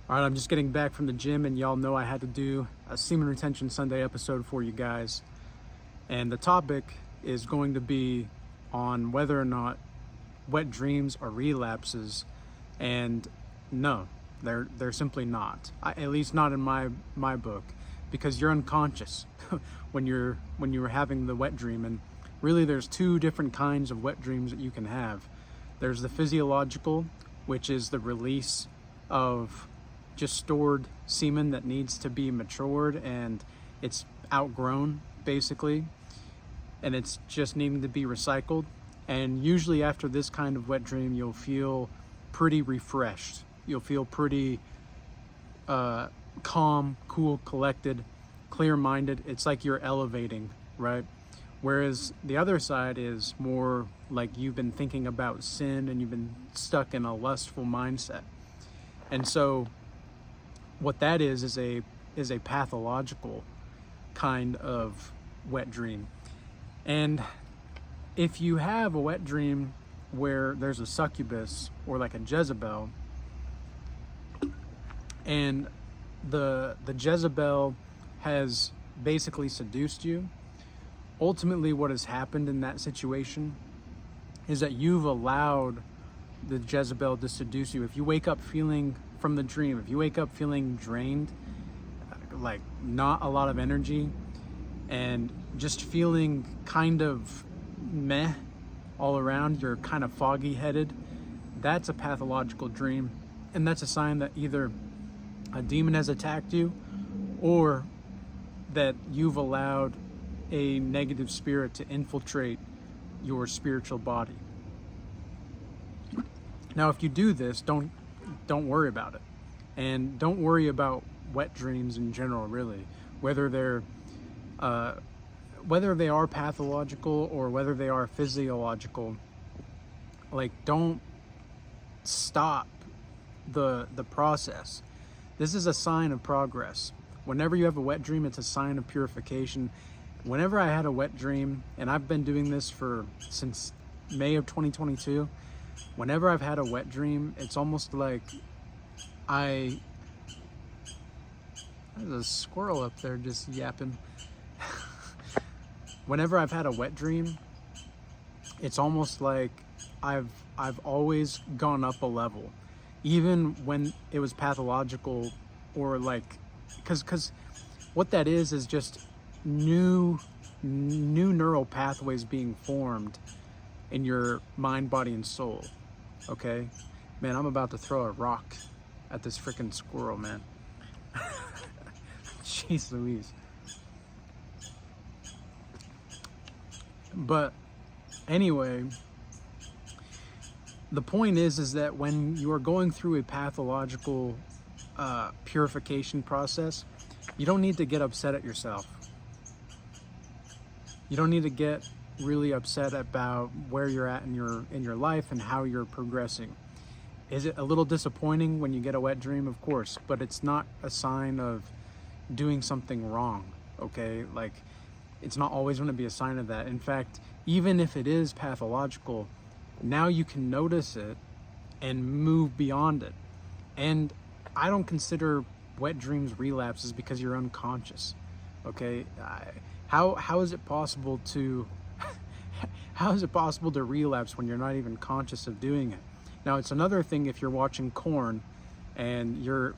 All right, I'm just getting back from the gym, and y'all know I had to do a Semen Retention Sunday episode for you guys. And the topic is going to be on whether or not wet dreams are relapses. And no, they're simply not. At least not in my book, because you're unconscious when you're having the wet dream. And really, there's two different kinds of wet dreams that you can have. There's the physiological, which is the release of just stored semen that needs to be matured and it's outgrown basically, and it's just needing to be recycled. And usually after this kind of wet dream, you'll feel pretty refreshed. You'll feel pretty calm, cool, collected, clear-minded. It's like you're elevating, right? Whereas the other side is more like you've been thinking about sin and you've been stuck in a lustful mindset. And so what that is a pathological kind of wet dream. And if you have a wet dream where there's a succubus or like a Jezebel, and the Jezebel has basically seduced you, ultimately what has happened in that situation is that you've allowed the Jezebel to seduce you. If you wake up feeling from the dream, if you wake up feeling drained, like not a lot of energy, and just feeling kind of meh all around, you're kind of foggy headed, that's a pathological dream. And that's a sign that either a demon has attacked you or that you've allowed a negative spirit to infiltrate your spiritual body. Now, if you do this, don't worry about it. And don't worry about wet dreams in general, really. Whether they are pathological or whether they are physiological, like, don't stop the process. This is a sign of progress. Whenever you have a wet dream, it's a sign of purification. Whenever I had a wet dream, and I've been doing this since May of 2022, whenever I've had a wet dream, it's almost like there's a squirrel up there just yapping. Whenever I've had a wet dream, it's almost like I've always gone up a level, even when it was pathological, or like, because what that is just new neural pathways being formed in your mind, body, and soul. Okay, man, I'm about to throw a rock at this freaking squirrel, man. Jeez Louise. But anyway, the point is that when you are going through a pathological purification process, you don't need to get upset at yourself. You don't need to get really upset about where you're at in your life and how you're progressing. Is it a little disappointing when you get a wet dream? Of course, but it's not a sign of doing something wrong, okay? Like, it's not always going to be a sign of that. In fact, even if it is pathological, now you can notice it and move beyond it. And I don't consider wet dreams relapses because you're unconscious, okay? How is it possible to relapse when you're not even conscious of doing it? Now, it's another thing if you're watching porn and you're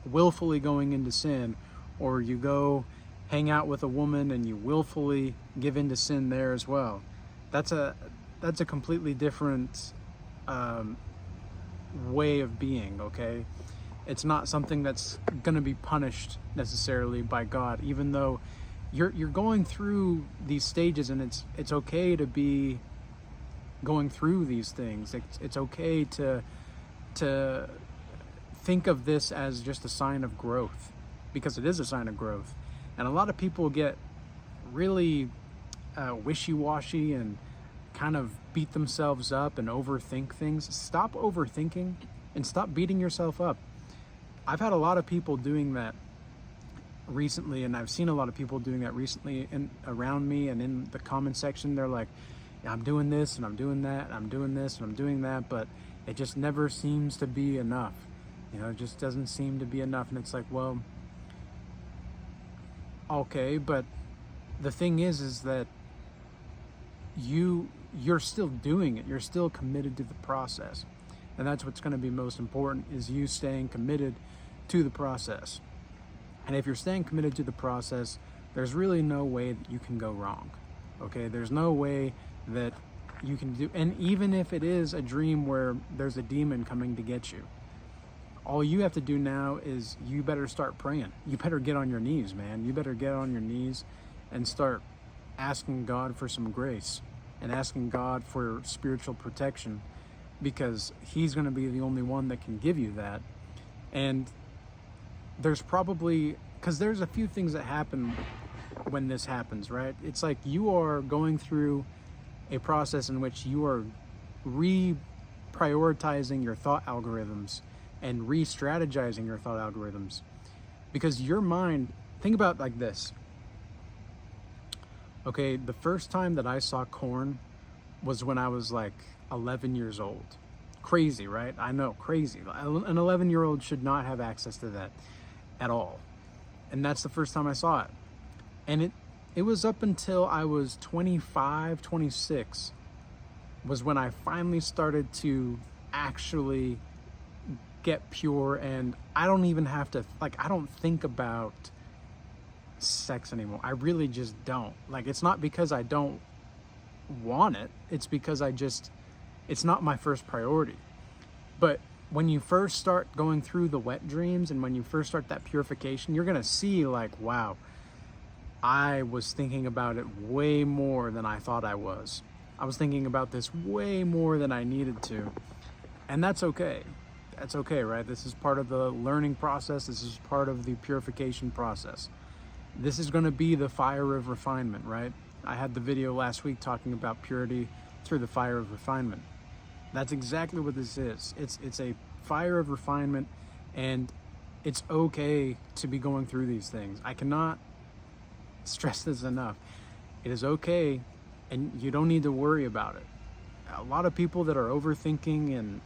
willfully going into sin, or you go hang out with a woman and you willfully give into sin there as well. That's a completely different way of being, okay? It's not something that's going to be punished necessarily by God, even though you're going through these stages, and it's okay to be going through these things. It's okay to think of this as just a sign of growth, because it is a sign of growth. And a lot of people get really wishy-washy and kind of beat themselves up and overthink things. Stop overthinking and stop beating yourself up. I've had a lot of people doing that recently, and I've seen a lot of people doing that recently around me and in the comment section. They're like, yeah, I'm doing this and I'm doing that and I'm doing this and I'm doing that, but it just never seems to be enough. It just doesn't seem to be enough. And it's like, well, okay, but the thing is that you're still doing it. You're still committed to the process. And that's what's going to be most important, is you staying committed to the process. And if you're staying committed to the process, there's really no way that you can go wrong. Okay, there's no way that you can do, and even if it is a dream where there's a demon coming to get you, all you have to do now is you better start praying. You better get on your knees, man. You better get on your knees and start asking God for some grace and asking God for spiritual protection, because he's going to be the only one that can give you that. And there's probably, because there's a few things that happen when this happens, right? It's like you are going through a process in which you are reprioritizing your thought algorithms and re-strategizing your thought algorithms, because your mind, think about it like this. Okay, the first time that I saw corn was when I was like 11 years old. Crazy, right? I know, crazy. An 11-year-old should not have access to that at all. And that's the first time I saw it. And it was up until I was 25, 26 was when I finally started to actually get pure, and I don't even have to, I don't think about sex anymore. I really just don't. It's not because I don't want it. It's because it's not my first priority. But when you first start going through the wet dreams, and when you first start that purification, you're going to see wow, I was thinking about it way more than I thought I was. I was thinking about this way more than I needed to. And that's okay. That's okay, right? This is part of the learning process. This is part of the purification process. This is going to be the fire of refinement, right? I had the video last week talking about purity through the fire of refinement. That's exactly what this is. It's a fire of refinement, and it's okay to be going through these things. I cannot stress this enough. It is okay, and you don't need to worry about it. A lot of people that are overthinking and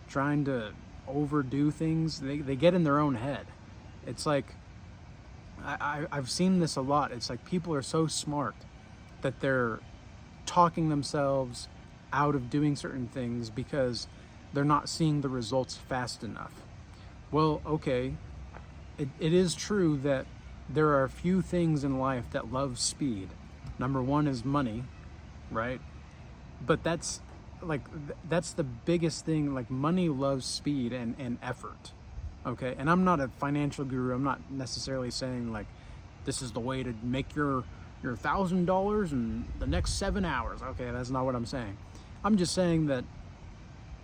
trying to overdo things, they get in their own head. It's like, I've seen this a lot. It's like people are so smart that they're talking themselves out of doing certain things because they're not seeing the results fast enough. Well, okay, it is true that there are a few things in life that love speed. Number one is money, right? But that's the biggest thing. Money loves speed and effort. Okay, and I'm not a financial guru. I'm not necessarily saying this is the way to make your $1,000 in the next 7 hours. Okay, that's not what I'm saying. I'm just saying that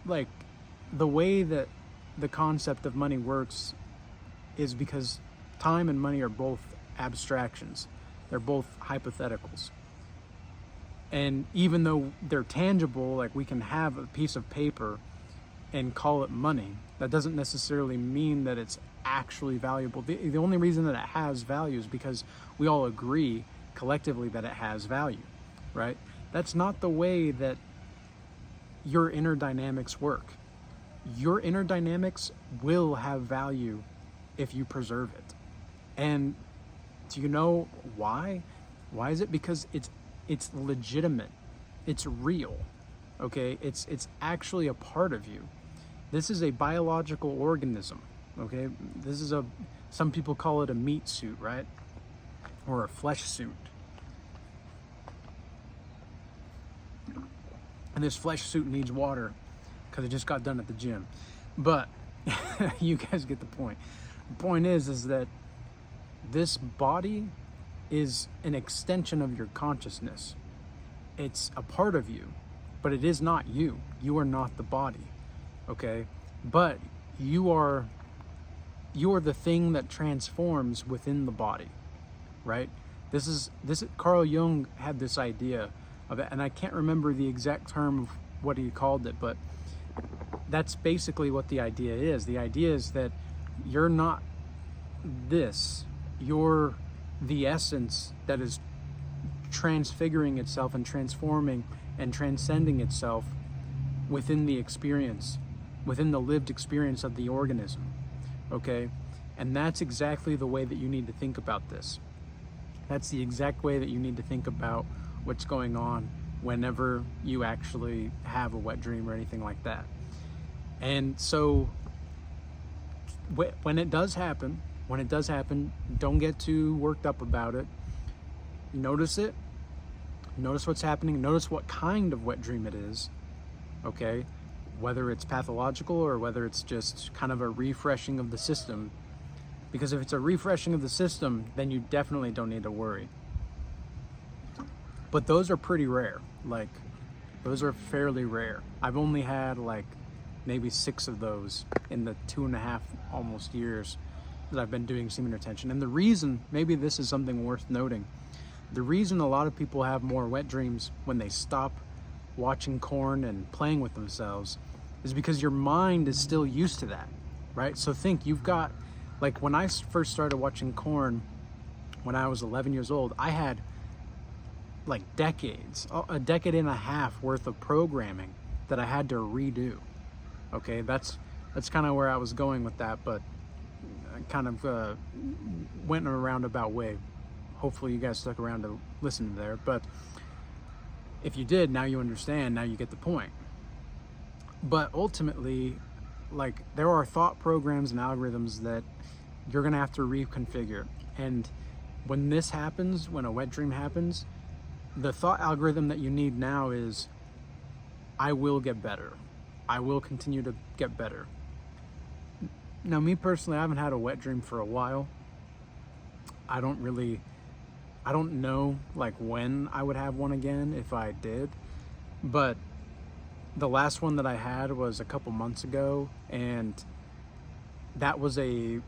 the way that the concept of money works is because time and money are both abstractions. They're both hypotheticals. And even though they're tangible, we can have a piece of paper and call it money, that doesn't necessarily mean that it's actually valuable. The only reason that it has value is because we all agree collectively that it has value, right? That's not the way that your inner dynamics work. Your inner dynamics will have value if you preserve it. And do you know why? Why is it? Because it's legitimate. It's real. Okay? It's actually a part of you. This is a biological organism. Okay? Some people call it a meat suit, right? Or a flesh suit. And this flesh suit needs water because it just got done at the gym. But you guys get the point. The point is that this body is an extension of your consciousness. It's a part of you, but it is not you. You are not the body, okay? But you are the thing that transforms within the body, right? This Carl Jung had this idea of it, and I can't remember the exact term of what he called it, but that's basically what the idea is. The idea is that you're not this. You're the essence that is transfiguring itself and transforming and transcending itself within the experience, within the lived experience of the organism. okay? And that's exactly the way that you need to think about this. That's the exact way that you need to think about what's going on whenever you actually have a wet dream or anything like that. And so when it does happen, don't get too worked up about it. Notice it. Notice what's happening. Notice what kind of wet dream it is, okay? Whether it's pathological or whether it's just kind of a refreshing of the system. Because if it's a refreshing of the system, then you definitely don't need to worry. But those are pretty rare. Like, those are fairly rare. I've only had like maybe 6 of those in the 2.5 almost years that I've been doing semen retention. And the reason, maybe this is something worth noting, the reason a lot of people have more wet dreams when they stop watching corn and playing with themselves is because your mind is still used to that, right? So think, you've got, like when I first started watching corn when I was 11 years old, I had like decades, a decade and a half worth of programming that I had to redo. Okay, that's kind of where I was going with that, but I kind of went in a roundabout way. Hopefully you guys stuck around to listen to there, but if you did, now you understand, now you get the point. But ultimately, like, there are thought programs and algorithms that you're gonna have to reconfigure. And when this happens, when a wet dream happens, the thought algorithm that you need now is, I will get better. I will continue to get better. Now, me personally, I haven't had a wet dream for a while. I don't know like when I would have one again if I did, but the last one that I had was a couple months ago, and that was a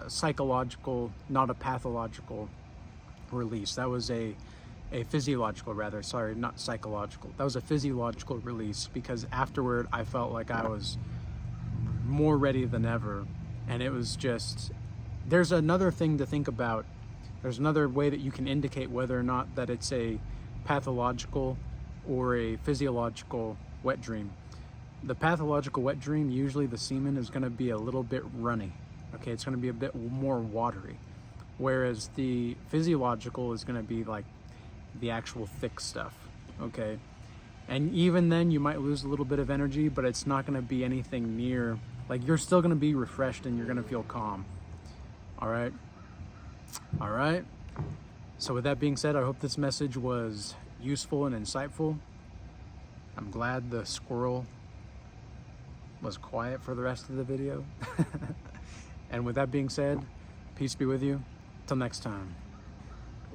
psychological, not a pathological release. That was a physiological, rather, sorry, not psychological. That was a physiological release, because afterward I felt like I was more ready than ever. And it was just, there's another thing to think about. There's another way that you can indicate whether or not that it's a pathological or a physiological wet dream. The pathological wet dream, usually the semen is going to be a little bit runny. Okay, it's going to be a bit more watery. Whereas the physiological is going to be like the actual thick stuff. Okay, and even then you might lose a little bit of energy, but it's not going to be anything near, like, you're still going to be refreshed and you're going to feel calm. All right. So with that being said, I hope this message was useful and insightful. I'm glad the squirrel was quiet for the rest of the video. And with that being said, peace be with you. Till next time.